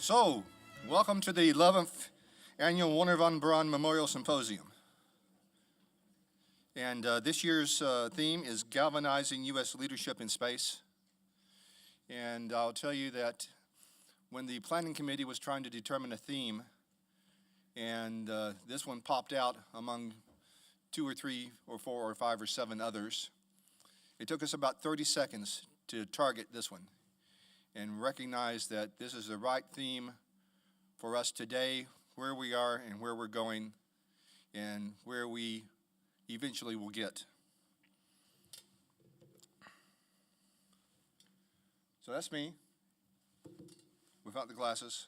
So, welcome to the 11th Annual Wernher von Braun Memorial Symposium. And this year's theme is Galvanizing U.S. Leadership in Space. And I'll tell you that when the planning committee was trying to determine a theme, and this one popped out among 2 or 3 or 4 or 5 or 7 others, it took us about 30 seconds to target this one and recognize that this is the right theme for us today, where we are and where we're going, and where we eventually will get. So that's me, without the glasses.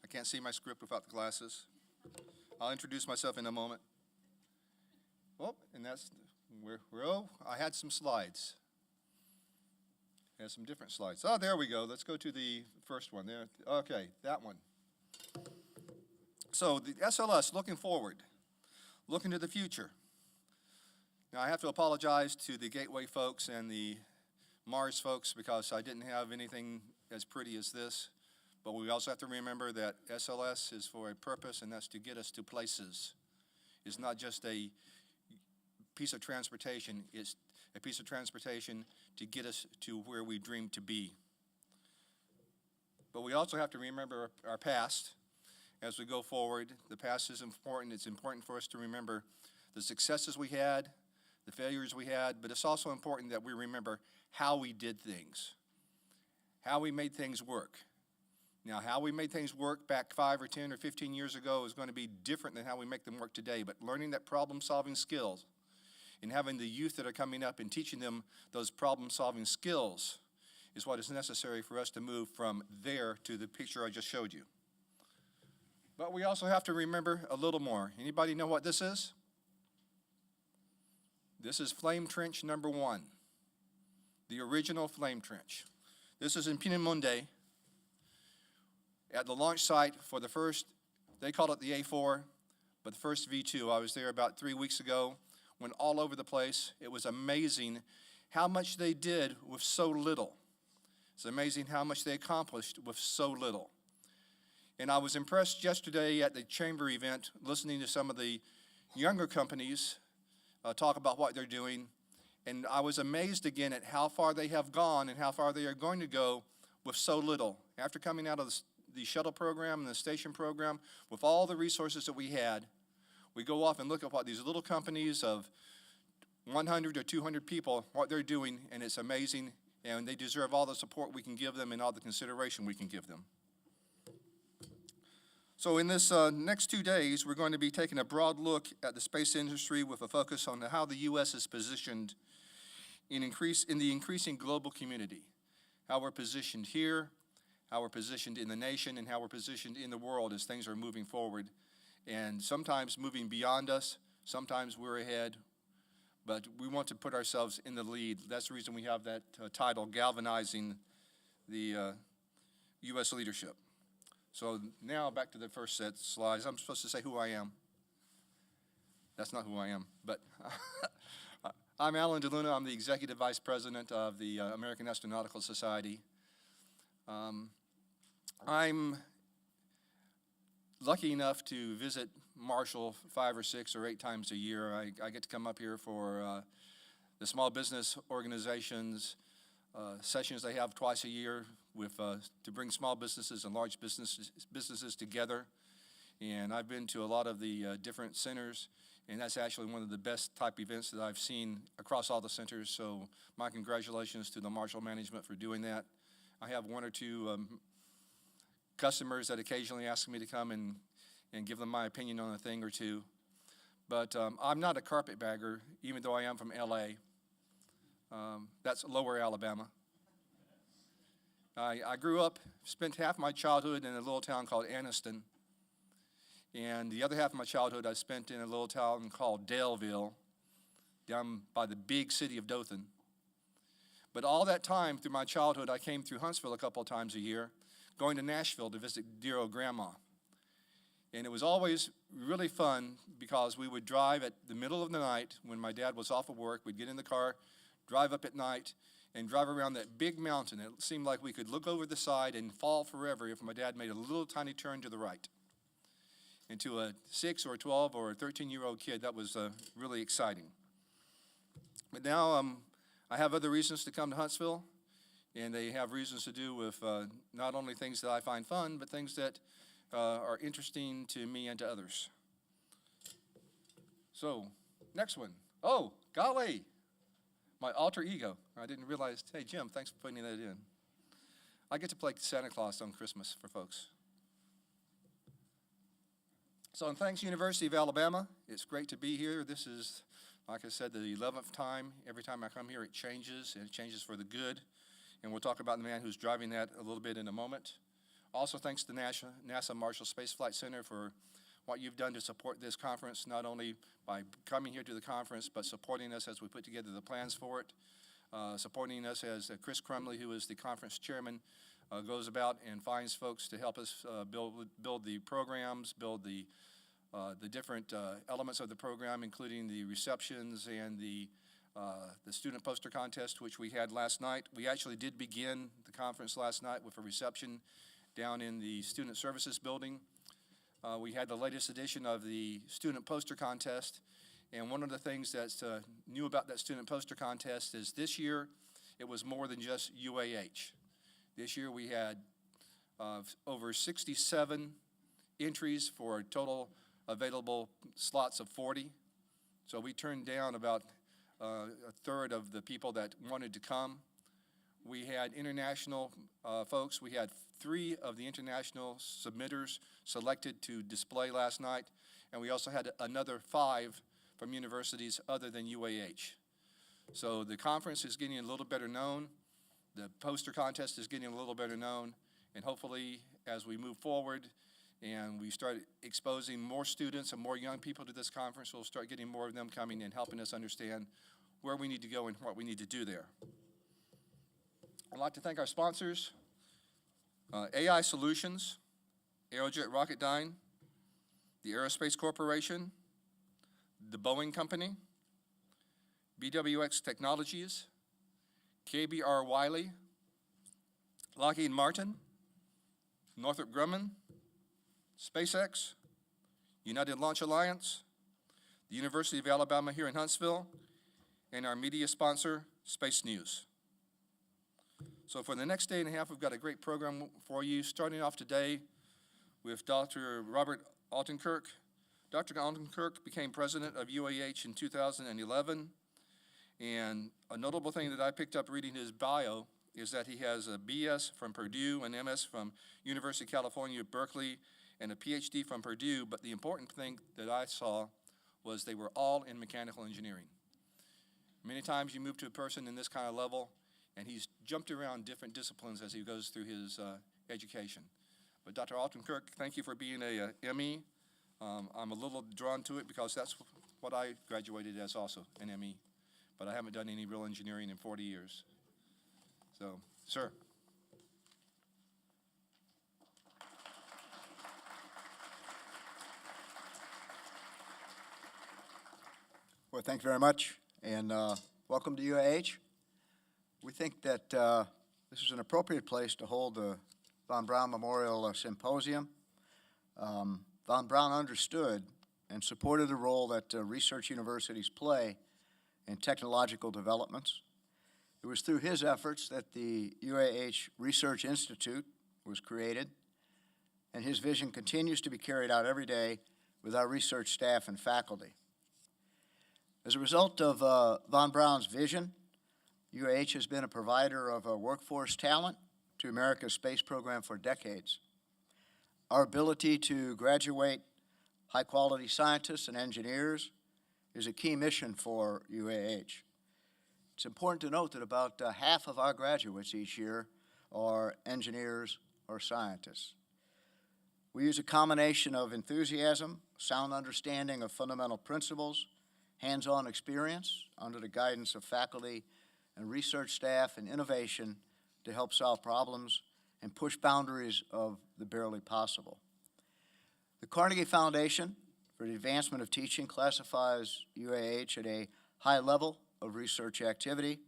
I can't see my script without the glasses. I'll introduce myself in a moment. Oh, and that's oh, I had some slides. I had some different slides. Oh, there we go. Let's go to the first one there. Okay, that one. So the SLS, looking forward, looking to the future. Now I have to apologize to the Gateway folks and the Mars folks because I didn't have anything as pretty as this. But we also have to remember that SLS is for a purpose, and that's to get us to places. It's not just a piece of transportation. It's a piece of transportation to get us to where we dream to be. But we also have to remember our past as we go forward. The past is important. It's important for us to remember the successes we had, the failures we had, but it's also important that we remember how we did things, how we made things work. Now, how we made things work back 5 or 10 or 15 years ago is going to be different than how we make them work today, but learning that problem-solving skills and having the youth that are coming up and teaching them those problem-solving skills is what is necessary for us to move from there to the picture I just showed you. But we also have to remember a little more. Anybody know what this is? This is flame trench number 1, the original flame trench. This is in Peenemünde at the launch site for the first, they called it the A4, but the first V2. I was there about 3 weeks ago. Went all over the place. It was amazing how much they did with so little. It's amazing how much they accomplished with so little. And I was impressed yesterday at the chamber event listening to some of the younger companies talk about what they're doing. And I was amazed again at how far they have gone and how far they are going to go with so little. After coming out of the shuttle program and the station program, with all the resources that we had, we go off and look at what these little companies of 100 or 200 people, what they're doing, and it's amazing, and they deserve all the support we can give them and all the consideration we can give them. So in this next 2 days, we're going to be taking a broad look at the space industry with a focus on how the U.S. is positioned in the increasing global community, how we're positioned here, how we're positioned in the nation, and how we're positioned in the world as things are moving forward. And sometimes moving beyond us, sometimes we're ahead, but we want to put ourselves in the lead. That's the reason we have that title, Galvanizing the U.S. Leadership. So now back to the first set of slides. I'm supposed to say who I am. That's not who I am, but I'm Alan DeLuna. I'm the Executive Vice President of the American Astronautical Society. I'm lucky enough to visit Marshall 5 or 6 or 8 times a year. I get to come up here for the small business organizations sessions they have twice a year with to bring small businesses and large businesses together. And I've been to a lot of the different centers, and that's actually one of the best type events that I've seen across all the centers. So my congratulations to the Marshall management for doing that. I have 1 or 2 customers that occasionally ask me to come and give them my opinion on a thing or two. But I'm not a carpetbagger, even though I am from L.A. That's Lower Alabama. I grew up, spent half my childhood in a little town called Anniston, and the other half of my childhood I spent in a little town called Daleville, down by the big city of Dothan. But all that time through my childhood, I came through Huntsville a couple of times a year, going to Nashville to visit dear old grandma. And it was always really fun because we would drive at the middle of the night when my dad was off of work. We'd get in the car, drive up at night, and drive around that big mountain. It seemed like we could look over the side and fall forever if my dad made a little tiny turn to the right. And to a 6 or 12 or a 13-year-old kid, that was really exciting. But now I have other reasons to come to Huntsville, and they have reasons to do with not only things that I find fun, but things that are interesting to me and to others. So, next one. Oh, golly, my alter ego. I didn't realize, hey, Jim, thanks for putting that in. I get to play Santa Claus on Christmas for folks. So, thanks, University of Alabama. It's great to be here. This is, like I said, the 11th time. Every time I come here, it changes, and it changes for the good. And we'll talk about the man who's driving that a little bit in a moment. Also, thanks to NASA Marshall Space Flight Center for what you've done to support this conference, not only by coming here to the conference, but supporting us as we put together the plans for it, supporting us as Chris Crumley, who is the conference chairman, goes about and finds folks to help us build the programs, build the different elements of the program, including the receptions and the student poster contest, which we had last night. We actually did begin the conference last night with a reception down in the Student Services Building. We had the latest edition of the student poster contest, and one of the things that's new about that student poster contest is this year it was more than just UAH. This year we had over 67 entries for a total available slots of 40. So we turned down about a third of the people that wanted to come. We had international folks. We had 3 of the international submitters selected to display last night, and we also had another 5 from universities other than UAH. So the conference is getting a little better known. The poster contest is getting a little better known, and hopefully as we move forward and we start exposing more students and more young people to this conference, we'll start getting more of them coming and helping us understand where we need to go and what we need to do there. I'd like to thank our sponsors, AI Solutions, Aerojet Rocketdyne, the Aerospace Corporation, the Boeing Company, BWX Technologies, KBR Wiley, Lockheed Martin, Northrop Grumman, SpaceX, United Launch Alliance, the University of Alabama here in Huntsville, and our media sponsor, Space News. So for the next day and a half, we've got a great program for you, starting off today with Dr. Robert Altenkirk. Dr. Altenkirk became president of UAH in 2011, and a notable thing that I picked up reading his bio is that he has a BS from Purdue, an MS from University of California, Berkeley, and a PhD from Purdue, but the important thing that I saw was they were all in mechanical engineering. Many times you move to a person in this kind of level, and he's jumped around different disciplines as he goes through his education. But Dr. Altenkirk, thank you for being a ME. I'm a little drawn to it because that's what I graduated as also, an ME. But I haven't done any real engineering in 40 years. So, sir. Well, thank you very much, and welcome to UAH. We think that this is an appropriate place to hold the Von Braun Memorial Symposium. Von Braun understood and supported the role that research universities play in technological developments. It was through his efforts that the UAH Research Institute was created, and his vision continues to be carried out every day with our research staff and faculty. As a result of Von Braun's vision, UAH has been a provider of workforce talent to America's space program for decades. Our ability to graduate high-quality scientists and engineers is a key mission for UAH. It's important to note that about half of our graduates each year are engineers or scientists. We use a combination of enthusiasm, sound understanding of fundamental principles, hands-on experience under the guidance of faculty and research staff, and innovation to help solve problems and push boundaries of the barely possible. The Carnegie Foundation for the Advancement of Teaching classifies UAH at a high level of research activity.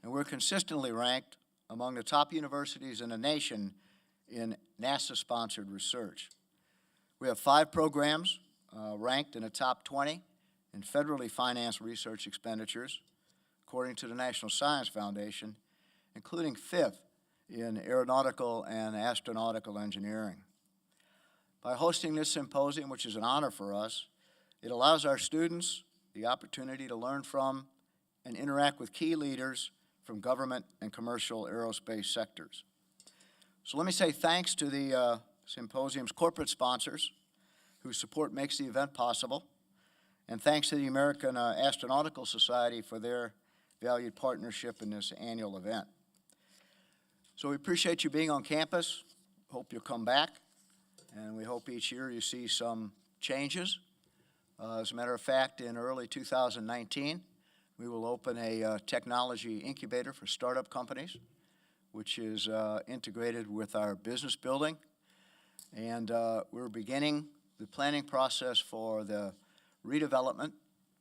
and we're consistently ranked among the top universities in the nation in NASA-sponsored research. We have 5 programs ranked in the top 20 in federally financed research expenditures, according to the National Science Foundation, including 5th in aeronautical and astronautical engineering. By hosting this symposium, which is an honor for us, it allows our students the opportunity to learn from and interact with key leaders from government and commercial aerospace sectors. So let me say thanks to the symposium's corporate sponsors whose support makes the event possible, and thanks to the American Astronautical Society for their valued partnership in this annual event. So we appreciate you being on campus. Hope you'll come back, and we hope each year you see some changes. As a matter of fact, in early 2019, we will open a technology incubator for startup companies, which is integrated with our business building. And we're beginning the planning process for the redevelopment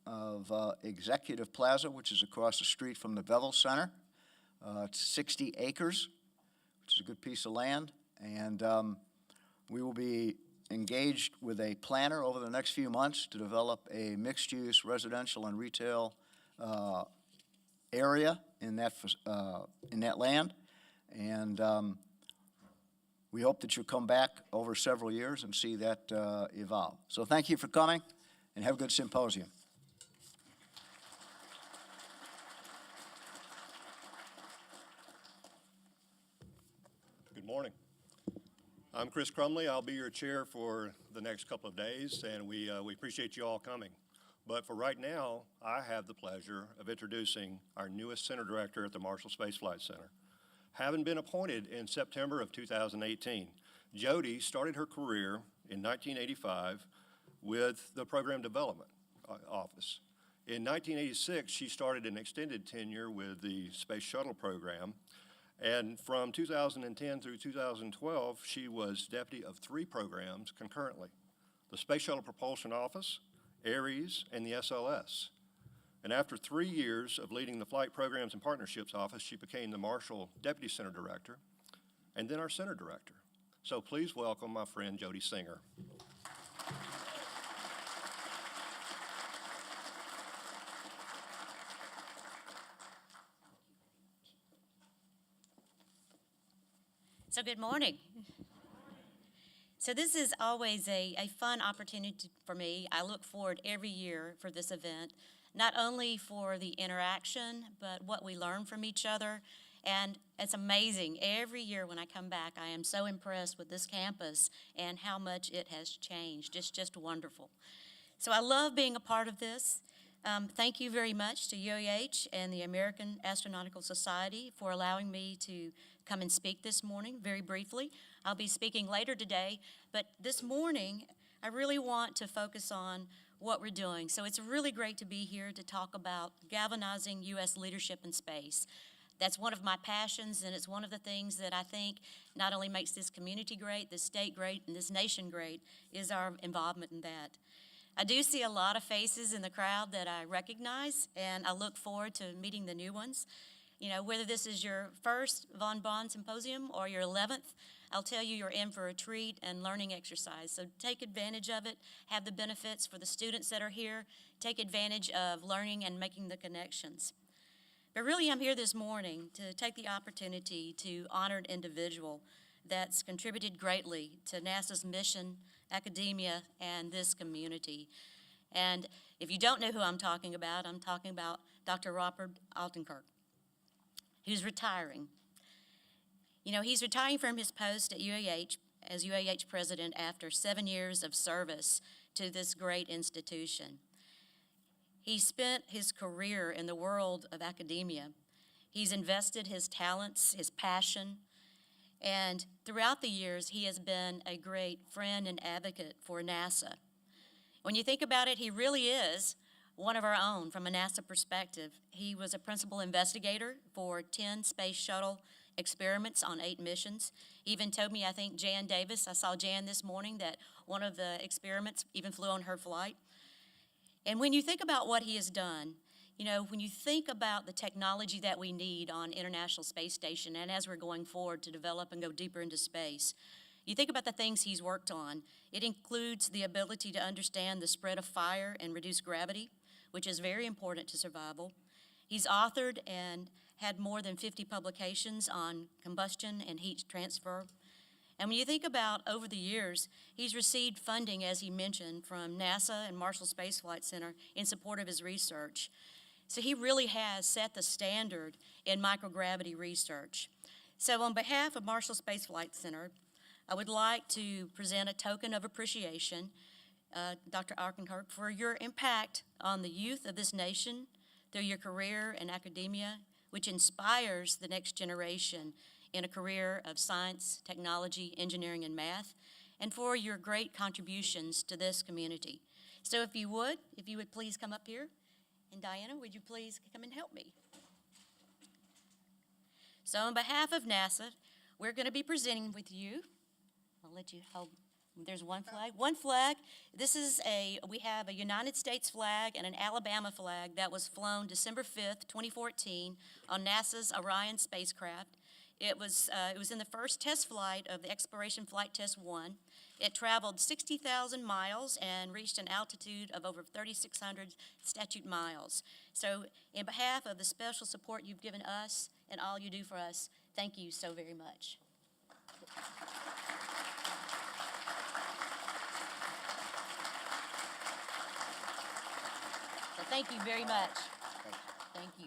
of Executive Plaza, which is across the street from the Bevel Center. It's 60 acres, which is a good piece of land. And we will be engaged with a planner over the next few months to develop a mixed-use residential and retail area in that land. And we hope that you'll come back over several years and see that evolve. So thank you for coming, and have a good symposium. Good morning. I'm Chris Crumley. I'll be your chair for the next couple of days, and we appreciate you all coming. But for right now, I have the pleasure of introducing our newest center director at the Marshall Space Flight Center. Having been appointed in September of 2018, Jody started her career in 1985 with the Program Development Office. In 1986, she started an extended tenure with the Space Shuttle program. And from 2010 through 2012, she was deputy of 3 programs concurrently: the Space Shuttle Propulsion Office, Ares, and the SLS. And after 3 years of leading the Flight Programs and Partnerships Office, she became the Marshall Deputy Center Director, and then our Center Director. So please welcome my friend Jody Singer. So good morning. So this is always a fun opportunity for me. I look forward every year for this event, not only for the interaction, but what we learn from each other. And it's amazing. Every year when I come back, I am so impressed with this campus and how much it has changed. It's just wonderful. So I love being a part of this. Thank you very much to UAH and the American Astronautical Society for allowing me to come and speak this morning, very briefly. I'll be speaking later today, but this morning, I really want to focus on what we're doing. So it's really great to be here to talk about galvanizing U.S. leadership in space. That's one of my passions, and it's one of the things that I think not only makes this community great, this state great, and this nation great, is our involvement in that. I do see a lot of faces in the crowd that I recognize, and I look forward to meeting the new ones. You know, whether this is your first Von Braun Symposium or your 11th, I'll tell you you're in for a treat and learning exercise. So take advantage of it, have the benefits for the students that are here, take advantage of learning and making the connections. But really, I'm here this morning to take the opportunity to honor an individual that's contributed greatly to NASA's mission, academia, and this community. And if you don't know who I'm talking about Dr. Robert Altenkirk, who's retiring. You know, he's retiring from his post at UAH as UAH president after 7 years of service to this great institution. He spent his career in the world of academia. He's invested his talents, his passion, and throughout the years, he has been a great friend and advocate for NASA. When you think about it, he really is one of our own from a NASA perspective. He was a principal investigator for 10 space shuttle experiments on 8 missions. He even told me, I think Jan Davis, I saw Jan this morning, that one of the experiments even flew on her flight. And when you think about what he has done, You know, when you think about the technology that we need on International Space Station, and as we're going forward to develop and go deeper into space, you think about the things he's worked on. It includes the ability to understand the spread of fire and reduce gravity, which is very important to survival. He's authored and had more than 50 publications on combustion and heat transfer. And when you think about over the years, he's received funding, as he mentioned, from NASA and Marshall Space Flight Center in support of his research. So he really has set the standard in microgravity research. So on behalf of Marshall Space Flight Center, I would like to present a token of appreciation, Dr. Arkenkirk, for your impact on the youth of this nation through your career in academia, which inspires the next generation in a career of science, technology, engineering, and math, and for your great contributions to this community. So if you would please come up here. And Diana, would you please come and help me? So on behalf of NASA, we're going to be presenting with you. I'll let you hold. There's one flag. One flag. We have a United States flag and an Alabama flag that was flown December 5th, 2014 on NASA's Orion spacecraft. It was in the first test flight of the Exploration Flight Test 1. It traveled 60,000 miles and reached an altitude of over 3,600 statute miles. So in behalf of the special support you've given us and all you do for us, thank you so very much. So thank you very much. Thank you.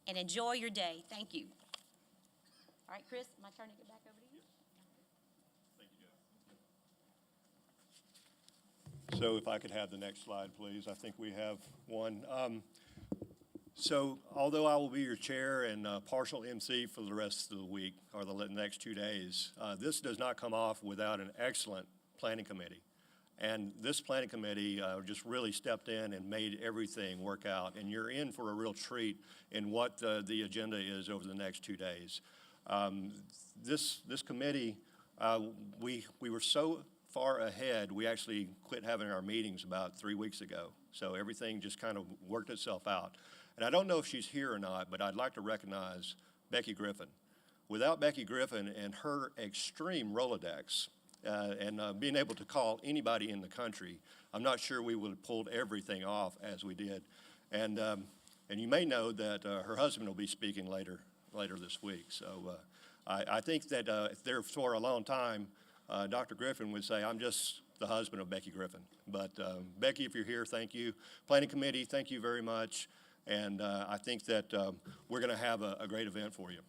And enjoy your day. Thank you. All right, Chris, my turn to get back over to you. Thank you, Jeff. So if I could have the next slide, please. I think we have one. So although I will be your chair and partial MC for the rest of the week, or the next 2 days, this does not come off without an excellent planning committee. And this planning committee just really stepped in and made everything work out. And you're in for a real treat in what the agenda is over the next 2 days. This committee, we were so far ahead, we actually quit having our meetings about 3 weeks ago. So everything just kind of worked itself out. And I don't know if she's here or not, but I'd like to recognize Becky Griffin. Without Becky Griffin and her extreme Rolodex, and being able to call anybody in the country, I'm not sure we would have pulled everything off as we did. And you may know that her husband will be speaking later this week. So I think that if there for a long time, Dr. Griffin would say, I'm just the husband of Becky Griffin. But Becky, if you're here, thank you. Planning Committee, thank you very much. And I think that we're going to have a great event for you.